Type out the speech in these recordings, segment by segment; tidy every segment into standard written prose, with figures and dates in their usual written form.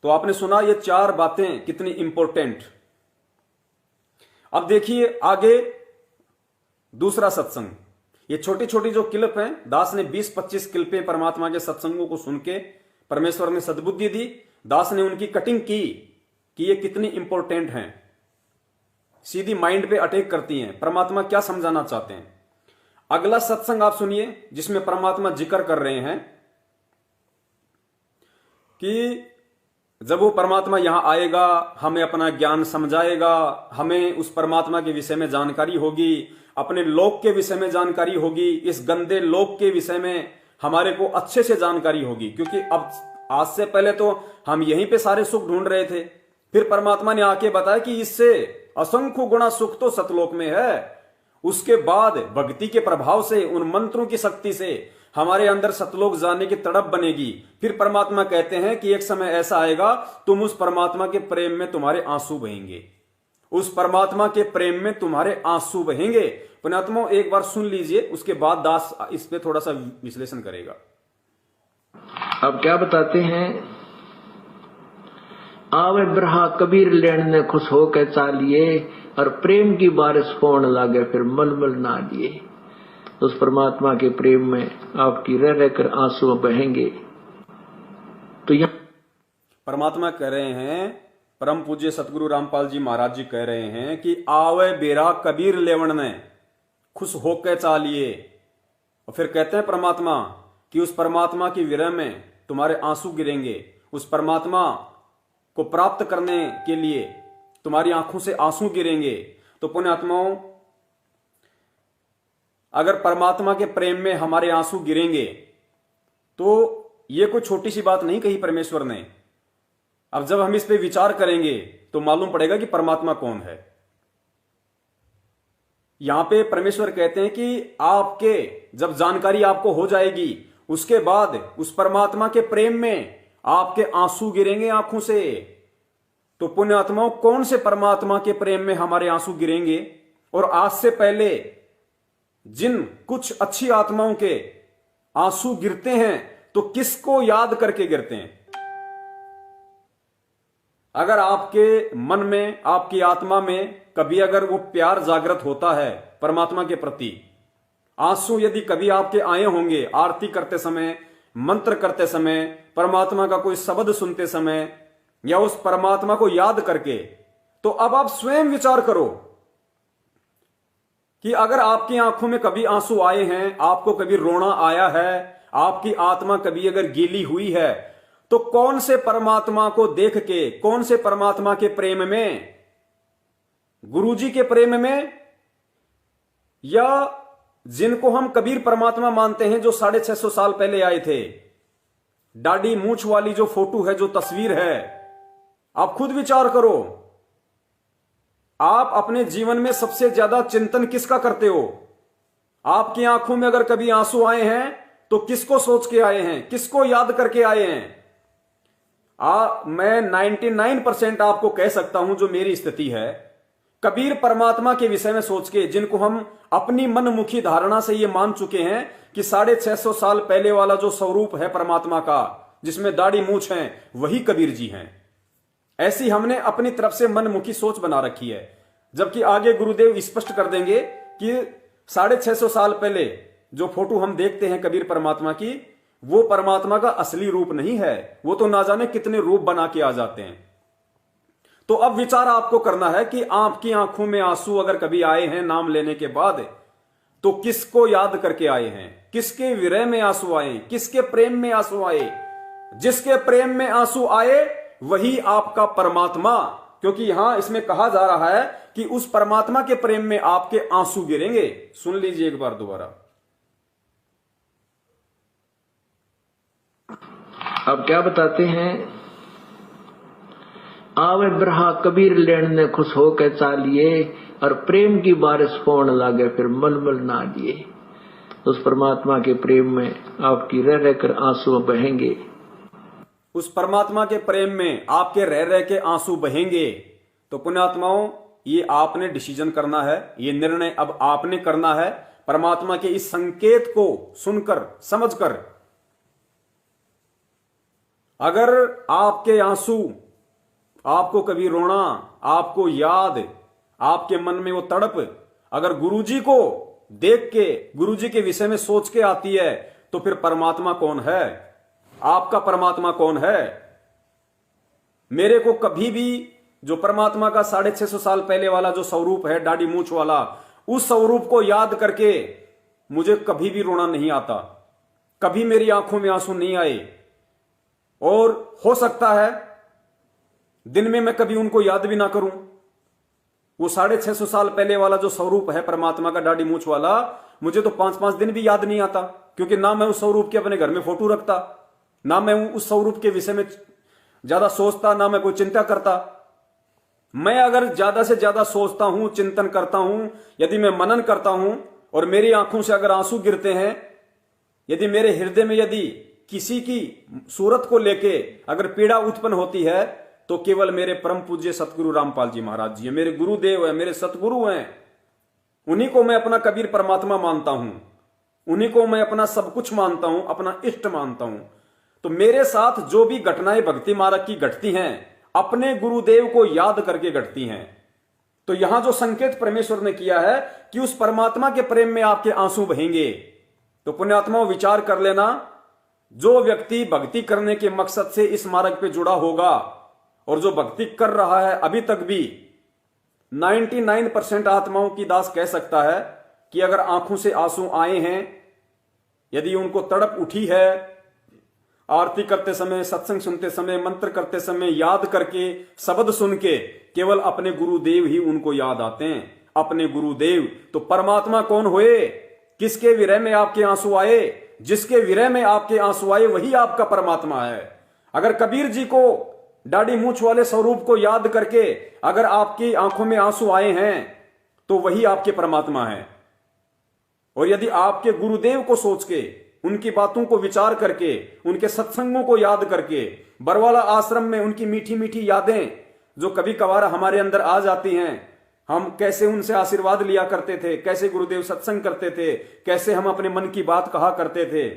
तो आपने सुना ये 4 बातें कितनी इंपॉर्टेंट। अब देखिए आगे दूसरा सत्संग। ये छोटी छोटी जो क्लिप हैं, दास ने 20-25 क्लिपें परमात्मा के सत्संगों को सुन के परमेश्वर ने सद्बुद्धि दी। दास ने उनकी कटिंग की कि ये कितनी इंपॉर्टेंट हैं, सीधी माइंड पे अटैक करती हैं, परमात्मा क्या समझाना चाहते हैं। अगला सत्संग आप सुनिए जिसमें परमात्मा जिक्र कर रहे हैं कि जब वो परमात्मा यहां आएगा, हमें अपना ज्ञान समझाएगा, हमें उस परमात्मा के विषय में जानकारी होगी, अपने लोक के विषय में जानकारी होगी, इस गंदे लोक के विषय में हमारे को अच्छे से जानकारी होगी। क्योंकि अब आज से पहले तो हम यहीं पे सारे सुख ढूंढ रहे थे, फिर परमात्मा ने आके बताया कि इससे असंख्य गुणा सुख तो सतलोक में है। उसके बाद भक्ति के प्रभाव से, उन मंत्रों की शक्ति से हमारे अंदर सतलोक जाने की तड़प बनेगी। फिर परमात्मा कहते हैं कि एक समय ऐसा आएगा तुम उस परमात्मा के प्रेम में तुम्हारे आंसू बहेंगे, उस परमात्मा के प्रेम में तुम्हारे आंसू बहेंगे। पुण्यात्मा एक बार सुन लीजिए, उसके बाद दास इस पे थोड़ा सा विश्लेषण करेगा। अब क्या बताते हैं, आवे ब्रहा कबीर लेन ने खुश होकर चालिए, और प्रेम की बारिश होने लागे फिर मलमल ना लिए। उस परमात्मा के प्रेम में आपकी रह रहकर आंसू बहेंगे। तो यह परमात्मा कह रहे हैं, परम पूज्य सतगुरु रामपाल जी महाराज जी कह रहे हैं कि आवे बेरा कबीर लेवण ने खुश होकर चालिए। और फिर कहते हैं परमात्मा कि उस परमात्मा की विरह में तुम्हारे आंसू गिरेंगे, उस परमात्मा को प्राप्त करने के लिए तुम्हारी आंखों से आंसू गिरेंगे। तो पुण्यात्माओं, अगर परमात्मा के प्रेम में हमारे आंसू गिरेंगे तो ये कोई छोटी सी बात नहीं कही परमेश्वर ने। अब जब हम इस पे विचार करेंगे तो मालूम पड़ेगा कि परमात्मा कौन है। यहां पे परमेश्वर कहते हैं कि आपके जब जानकारी आपको हो जाएगी, उसके बाद उस परमात्मा के प्रेम में आपके आंसू गिरेंगे आंखों से। तो पुण्यात्माओं, कौन से परमात्मा के प्रेम में हमारे आंसू गिरेंगे? और आज से पहले जिन कुछ अच्छी आत्माओं के आंसू गिरते हैं तो किसको याद करके गिरते हैं? अगर आपके मन में, आपकी आत्मा में कभी अगर वो प्यार जागृत होता है परमात्मा के प्रति, आंसू यदि कभी आपके आए होंगे आरती करते समय, मंत्र करते समय, परमात्मा का कोई शब्द सुनते समय, या उस परमात्मा को याद करके, तो अब आप स्वयं विचार करो कि अगर आपकी आंखों में कभी आंसू आए हैं, आपको कभी रोना आया है, आपकी आत्मा कभी अगर गीली हुई है, तो कौन से परमात्मा को देख के, कौन से परमात्मा के प्रेम में, गुरुजी के प्रेम में, या जिनको हम कबीर परमात्मा मानते हैं जो 650 साल पहले आए थे, दाढ़ी मूंछ वाली जो फोटो है, जो तस्वीर है, आप खुद विचार करो। आप अपने जीवन में सबसे ज्यादा चिंतन किसका करते हो? आपकी आंखों में अगर कभी आंसू आए हैं तो किसको सोच के आए हैं, किसको याद करके आए हैं? मैं 99% आपको कह सकता हूं जो मेरी स्थिति है, कबीर परमात्मा के विषय में सोच के, जिनको हम अपनी मनमुखी धारणा से ये मान चुके हैं कि 650 साल पहले वाला जो स्वरूप है परमात्मा का, जिसमें दाढ़ी मूंछ है, वही कबीर जी हैं। ऐसी हमने अपनी तरफ से मनमुखी सोच बना रखी है, जबकि आगे गुरुदेव स्पष्ट कर देंगे कि 650 साल पहले जो फोटो हम देखते हैं कबीर परमात्मा की, वो परमात्मा का असली रूप नहीं है, वो तो ना जाने कितने रूप बना के आ जाते हैं। तो अब विचार आपको करना है कि आपकी आंखों में आंसू अगर कभी आए हैं नाम लेने के बाद, तो किसको याद करके आए हैं? किसके विरह में आंसू आए? किसके प्रेम में आंसू आए? जिसके प्रेम में आंसू आए वही आपका परमात्मा, क्योंकि यहां इसमें कहा जा रहा है कि उस परमात्मा के प्रेम में आपके आंसू गिरेंगे। सुन लीजिए एक बार दोबारा। अब क्या बताते हैं, आवे ब्रहा कबीर लेन ने खुश होकर चालिए, और प्रेम की बारिश होने लागे फिर मलमल ना लिए। उस परमात्मा के प्रेम में आपकी रह रहकर आंसू बहेंगे। उस परमात्मा के प्रेम में आपके रह रह के आंसू बहेंगे। तो पुण्यात्माओं, ये आपने डिसीजन करना है, ये निर्णय अब आपने करना है। परमात्मा के इस संकेत को सुनकर, समझकर अगर आपके आंसू, आपको कभी रोना, आपको याद, आपके मन में वो तड़प अगर गुरुजी को देख के, गुरुजी के विषय में सोच के आती है, तो फिर परमात्मा कौन है? आपका परमात्मा कौन है? मेरे को कभी भी जो परमात्मा का 650 साल पहले वाला जो स्वरूप है, दाढ़ी मूछ वाला, उस स्वरूप को याद करके मुझे कभी भी रोना नहीं आता, कभी मेरी आंखों में आंसू नहीं आए। और हो सकता है दिन में मैं कभी उनको याद भी ना करूं। वो 650 साल पहले वाला जो स्वरूप है परमात्मा का, दाढ़ी मूछ वाला, मुझे तो 5-5 दिन भी याद नहीं आता, क्योंकि ना मैं उस स्वरूप के अपने घर में फोटो रखता, ना मैं उस स्वरूप के विषय में ज्यादा सोचता, ना मैं कोई चिंता करता। मैं अगर ज्यादा से ज्यादा सोचता हूं, चिंतन करता हूं, यदि मैं मनन करता हूं और मेरी आंखों से अगर आंसू गिरते हैं, यदि मेरे हृदय में यदि किसी की सूरत को लेके अगर पीड़ा उत्पन्न होती है, तो केवल मेरे परम पूज्य सतगुरु रामपाल जी महाराज जी है, मेरे गुरुदेव है, मेरे सतगुरु हैं। उन्हीं को मैं अपना कबीर परमात्मा मानता हूं, उन्हीं को मैं अपना सब कुछ मानता हूं, अपना इष्ट मानता हूं। तो मेरे साथ जो भी घटनाएं भक्ति मार्ग की घटती हैं, अपने गुरुदेव को याद करके घटती हैं। तो यहां जो संकेत परमेश्वर ने किया है कि उस परमात्मा के प्रेम में आपके आंसू बहेंगे, तो पुण्यात्माओं विचार कर लेना, जो व्यक्ति भक्ति करने के मकसद से इस मार्ग पे जुड़ा होगा और जो भक्ति कर रहा है अभी तक भी, 99% आत्माओं की दास कह सकता है कि अगर आंखों से आंसू आए हैं, यदि उनको तड़प उठी है, आरती करते समय, सत्संग सुनते समय, मंत्र करते समय, याद करके, शब्द सुन के, केवल अपने गुरुदेव ही उनको याद आते हैं, अपने गुरुदेव। तो परमात्मा कौन हुए? किसके विरह में आपके आंसू आए? जिसके विरह में आपके आंसू आए वही आपका परमात्मा है। अगर कबीर जी को दाढ़ी मूछ वाले स्वरूप को याद करके अगर आपकी आंखों में आंसू आए हैं, तो वही आपके परमात्मा है। और यदि आपके गुरुदेव को सोच के, उनकी बातों को विचार करके, उनके सत्संगों को याद करके, बरवाला आश्रम में उनकी मीठी मीठी यादें जो कभी कभार हमारे अंदर आ जाती हैं, हम कैसे उनसे आशीर्वाद लिया करते थे, कैसे गुरुदेव सत्संग करते थे, कैसे हम अपने मन की बात कहा करते थे,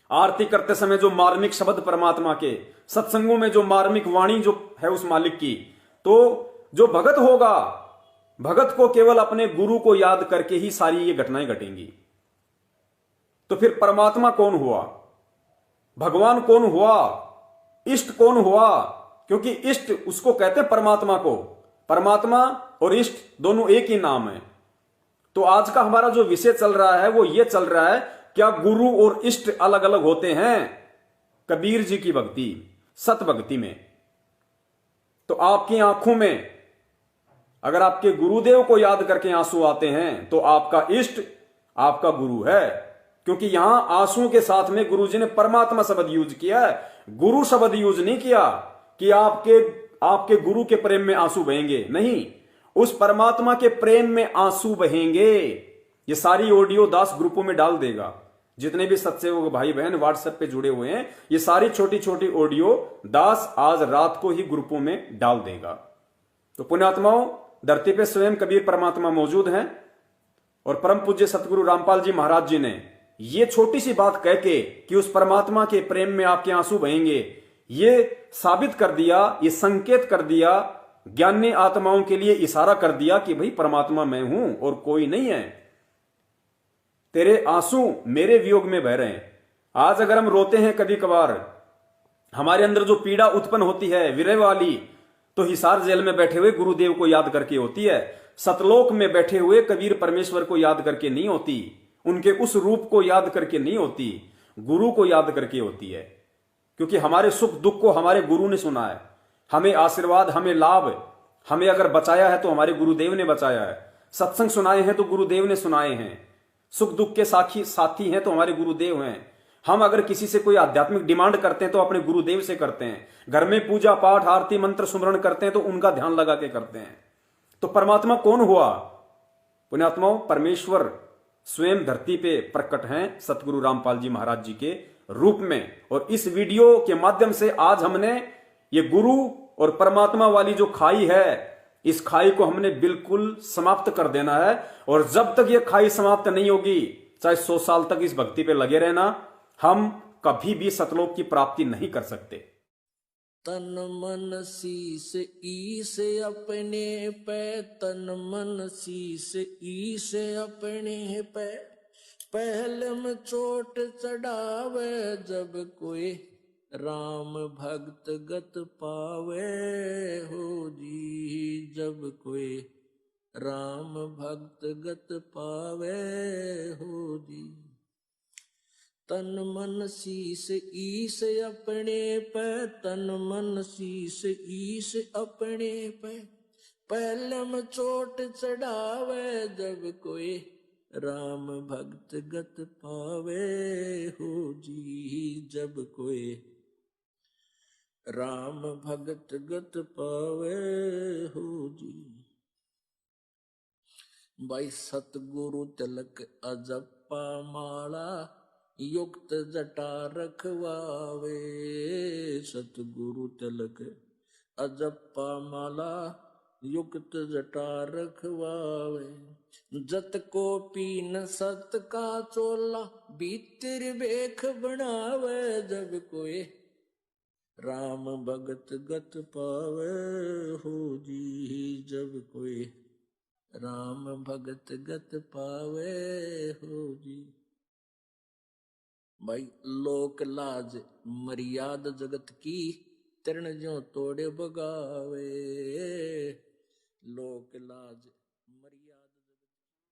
आरती करते समय जो मार्मिक शब्द परमात्मा के, सत्संगों में जो मार्मिक वाणी जो है उस मालिक की। तो जो भगत होगा, भगत को केवल अपने गुरु को याद करके ही सारी ये घटनाएं घटेंगी। तो फिर परमात्मा कौन हुआ? भगवान कौन हुआ? इष्ट कौन हुआ? क्योंकि इष्ट उसको कहते हैं परमात्मा को। परमात्मा और इष्ट दोनों एक ही नाम है। तो आज का हमारा जो विषय चल रहा है वो ये चल रहा है, क्या गुरु और इष्ट अलग अलग होते हैं? कबीर जी की भक्ति, सत भक्ति में तो आपकी आंखों में अगर आपके गुरुदेव को याद करके आंसू आते हैं, तो आपका इष्ट आपका गुरु है। क्योंकि यहां आंसुओं के साथ में गुरुजी ने परमात्मा शब्द यूज किया है, गुरु शब्द यूज नहीं किया कि आपके गुरु के प्रेम में आंसू बहेंगे। नहीं, उस परमात्मा के प्रेम में आंसू बहेंगे। ये सारी ऑडियो दास ग्रुपों में डाल देगा। जितने भी सत्सेवक भाई बहन व्हाट्सएप पे जुड़े हुए हैं, ये सारी छोटी छोटी ऑडियो दास आज रात को ही ग्रुपों में डाल देगा। तो पुण्यात्माओं, धरती पे स्वयं कबीर परमात्मा मौजूद हैं और परम पूज्य सतगुरु रामपाल जी महाराज जी ने ये छोटी सी बात कह के कि उस परमात्मा के प्रेम में आपके आंसू बहेंगे, ये साबित कर दिया, ये संकेत कर दिया, ज्ञानी आत्माओं के लिए इशारा कर दिया कि भाई परमात्मा मैं हूं और कोई नहीं है। तेरे आंसू मेरे वियोग में बह रहे हैं। आज अगर हम रोते हैं कभी कभार, हमारे अंदर जो पीड़ा उत्पन्न होती है विरह वाली, तो हिसार जेल में बैठे हुए गुरुदेव को याद करके होती है। सतलोक में बैठे हुए कबीर परमेश्वर को याद करके नहीं होती, उनके उस रूप को याद करके नहीं होती, गुरु को याद करके होती है। क्योंकि हमारे सुख दुख को हमारे गुरु ने सुना है, हमें आशीर्वाद, हमें लाभ, हमें अगर बचाया है तो हमारे गुरुदेव ने बचाया है, सत्संग सुनाए हैं तो गुरुदेव ने सुनाए हैं, सुख दुख के साथी हैं तो हमारे गुरुदेव हैं। हम अगर किसी से कोई आध्यात्मिक डिमांड करते हैं तो अपने गुरुदेव से करते हैं। घर में पूजा पाठ आरती मंत्र सुमरण करते हैं तो उनका ध्यान लगा के करते हैं। तो परमात्मा कौन हुआ? पुण्यात्माओं, परमेश्वर स्वयं धरती पे प्रकट हैं सतगुरु रामपाल जी महाराज जी के रूप में। और इस वीडियो के माध्यम से आज हमने ये गुरु और परमात्मा वाली जो खाई है, इस खाई को हमने बिल्कुल समाप्त कर देना है। और जब तक ये खाई समाप्त नहीं होगी, चाहे 100 साल तक इस भक्ति पे लगे रहना, हम कभी भी सतलोक की प्राप्ति नहीं कर सकते। तन मन शीस ईस अपने पे, तन मन शीस ईस अपने पे, पहले में चोट चढ़ावे जब कोई राम भक्त गत पावे हो जी, जब कोई राम भक्त गत पावे हो जी। तन मन शीस ईस अपने पे, तन मन शीस ईस अपने पे, पहले में चोट चढ़ावे जब कोई राम भक्त गत पावे हो जी, जब कोई राम भक्त गत पावे हो जी। भाई सतगुरु तिलक अजप्पा माला, युक्त जटा रखवावे, सतगुरु तिलक अजप्पा माला, युक्त जटा रखवावे। जत को पीन सत का चोला, भीतर बेख बनावे जब कोई राम भगत गत पावे हो जी, जब कोई राम भगत गत पावे हो जी। भाई लोक लाज मर्याद जगत की, तृण ज्यों तोड़े बगावे, लोक लाज